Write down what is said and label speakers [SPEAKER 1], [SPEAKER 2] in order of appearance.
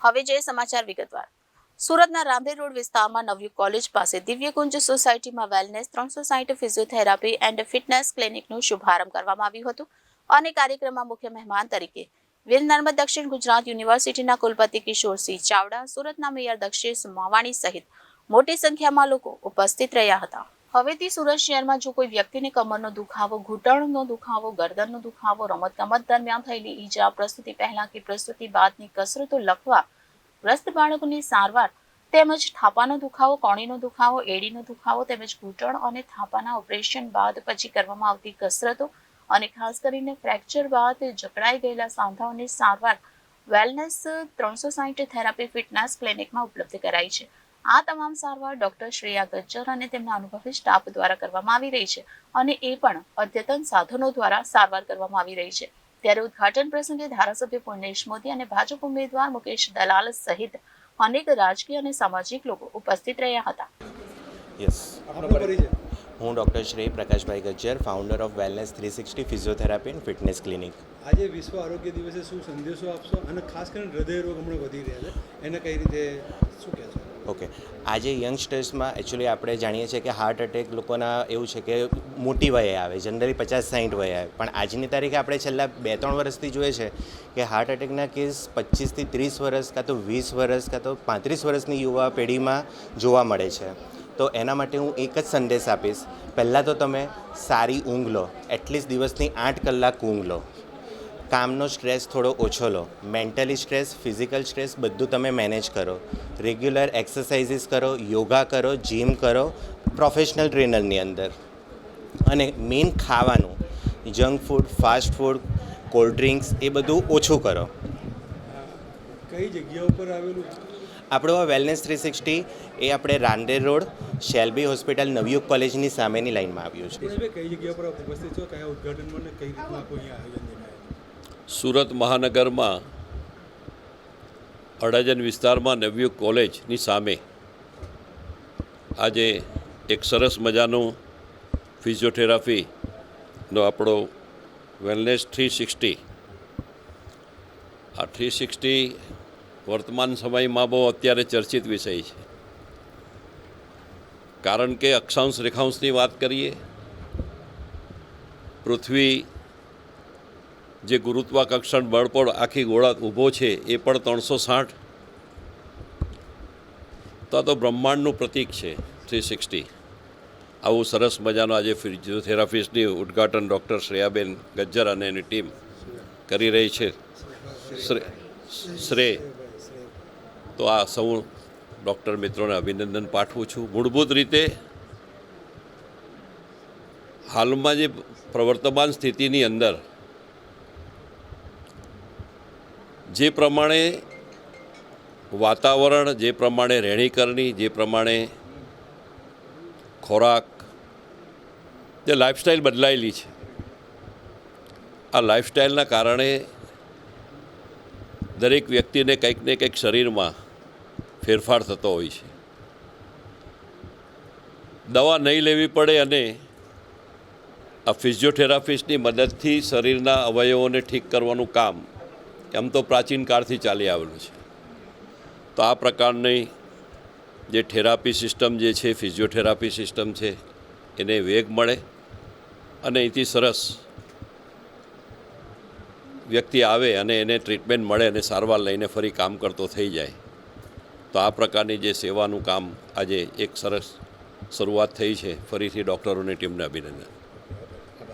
[SPEAKER 1] હવે જે સમાચાર વિગતવાર. સુરતના રાંદેર રોડ વિસ્તારમાં નવયુગ કોલેજ પાસે દિવ્યકુંજ સોસાયટીમાં વેલનેસ 360 ફિઝિયોથેરાપી એન્ડ ફિટનેસ ક્લિનિકનું શુભારંભ કરવામાં આવ્યું હતું અને કાર્યક્રમમાં મુખ્ય મહેમાન તરીકે વીર નર્મદ દક્ષિણ ગુજરાત યુનિવર્સિટીના કુલપતિ કિશોરસિંહ ચાવડા, સુરતના મેયર દક્ષેશ માવાણી સહિત મોટી સંખ્યામાં લોકો ઉપસ્થિત રહ્યા હતા. હવેથી સુરત શહેરમાં જો કોઈ વ્યક્તિને કમરનો દુખાવો, ઘૂંટણનો દુખાવો, ગરદનનો દુખાવો, રમતગમત દરમિયાન થયેલી ઈજા, પ્રસૂતિ પહેલા કે પ્રસૂતિ બાદની કસરતો લખવા, ગ્રસ્ત બાળકોની સારવાર તેમજ થાપાનો દુખાવો, કોણીનો દુખાવો, એડીનો દુખાવો તેમજ ઘૂંટણ અને થાપાના ઓપરેશન બાદ પછી કરવામાં આવતી કસરતો અને ખાસ કરીને ફ્રેક્ચર બાદ જકડાઈ ગયેલા સાંધાઓની સારવાર વેલનેસ 360 થેરાપી ફિટનેસ ક્લિનિકમાં ઉપલબ્ધ કરાઈ છે. આ તમામ સારવાર ડોક્ટર શ્રેયા ગજ્જર અને તેમના અનુભવી સ્ટાફ દ્વારા કરવામાં આવી રહી છે અને એ પણ અદ્યતન સાધનો દ્વારા સારવાર કરવામાં આવી રહી છે. ત્યારે ઉદ્ઘાટન પ્રસંગે ધારાસભ્ય પુણ્યેશ મોદી અને ભાજપ ઉમેદવાર મુકેશ દલાલ સહિત અનેક રાજકીય અને સામાજિક લોકો ઉપસ્થિત રહ્યા હતા.
[SPEAKER 2] હું ડૉક્ટર શ્રેય Prakashbhai Gajjar, founder of wellness 360 physiotherapy and fitness clinic.
[SPEAKER 3] આજે વિશ્વ આરોગ્ય દિવસે શું સંદેશો આપશો અને ખાસ કરીને હૃદય રોગ હમણાં વધી રહ્યા છે એને કઈ રીતે શું કહેશો?
[SPEAKER 2] ઓકે, આજે યંગસ્ટર્સમાં એકચ્યુઅલી આપણે જાણીએ છીએ કે હાર્ટ એટેક લોકોના એવું છે કે મોટી વયે આવે, જનરલી 50-60 વયે આવે, પણ આજની તારીખે આપણે છેલ્લા 2-3 વર્ષથી જોઈએ છે કે હાર્ટ એટેકના કેસ 25 થી 30 વર્ષ કાં તો 20 વર્ષ કાં તો 35 વર્ષની યુવા પેઢીમાં જોવા મળે છે. તો એના માટે હું એક જ સંદેશ આપીશ. પહેલાં તો તમે સારી ઊંઘ લો, એટલીસ્ટ દિવસની 8 કલાક ઊંઘ લો, કામનો સ્ટ્રેસ થોડો ઓછો લો, મેન્ટલી સ્ટ્રેસ, ફિઝિકલ સ્ટ્રેસ બધું તમે મેનેજ કરો, રેગ્યુલર એક્સરસાઇઝીસ કરો, યોગા કરો, જીમ કરો પ્રોફેશનલ ટ્રેનરની અંદર, અને મેઇન ખાવાનું junk food, fast food, cold drinks એ બધું ઓછું કરો.
[SPEAKER 3] કઈ જગ્યા ઉપર આવેલું?
[SPEAKER 2] આપણું આ વેલનેસ 360 એ આપણે રાંદેર રોડ, શેલ્બી હોસ્પિટલ, નવયુગ કોલેજની સામેની લાઇનમાં આવ્યું છે.
[SPEAKER 3] કઈ જગ્યા પર ઉપસ્થિત છો, કયા ઉદ્ઘાટનમાં ને કઈ રીતના આખું અહીંયા આયોજન દેખાય?
[SPEAKER 4] સુરત મહાનગરમાં અડાજણ વિસ્તારમાં નવયુગ કોલેજની સામે આજે એક સરસ મજાનું ફિઝિયોથેરાપીનો આપણો વેલનેસ 360. આ 360 વર્તમાન સમયમાં બહુ અત્યારે ચર્ચિત વિષય છે, કારણ કે અક્ષાંશ રેખાંશની વાત કરીએ, પૃથ્વી જે ગુરુત્વાકર્ષણ બળ પર આખી ગોળા ઊભો છે એ પણ 360. તો આ તો બ્રહ્માંડનું પ્રતીક છે 360. આવું સરસ મજાનું આજે ફિઝિયોથેરાપિસ્ટની ઉદ્ઘાટન ડૉક્ટર શ્રેયાબેન ગજ્જર અને એની ટીમ કરી રહી છે. શ્રેય તો આ સૌ ડૉક્ટર મિત્રોને અભિનંદન પાઠવું છું. મૂળભૂત રીતે હાલમાં જે પ્રવર્તમાન સ્થિતિની અંદર જે પ્રમાણે વાતાવરણ, જે પ્રમાણે રહેણીકરણી, જે પ્રમાણે ખોરાક, જે લાઈફસ્ટાઈલ બદલાયેલી છે, આ લાઈફસ્ટાઈલના કારણે દરેક વ્યક્તિને કંઈક ને કંઈક શરીરમાં ફેરફાર થતો હોય છે. દવા નહીં લેવી પડે અને આ ફિઝિયોથેરાપિસ્ટની મદદથી શરીરના અવયવોને ઠીક કરવાનું કામ એમ તો પ્રાચીન કાળથી ચાલી આવેલું છે. તો આ પ્રકારની જે થેરાપી સિસ્ટમ જે છે, ફિઝિયોથેરાપી સિસ્ટમ છે, એને વેગ મળે અને અહીંથી સરસ વ્યક્તિ આવે અને એને ટ્રીટમેન્ટ મળે અને સારવાર લઈને ફરી કામ કરતો થઈ જાય. તો આ પ્રકારની જે સેવાનું કામ આજે એક સરસ શરૂઆત થઈ છે. ફરીથી ડૉક્ટરોની ટીમને અભિનંદન.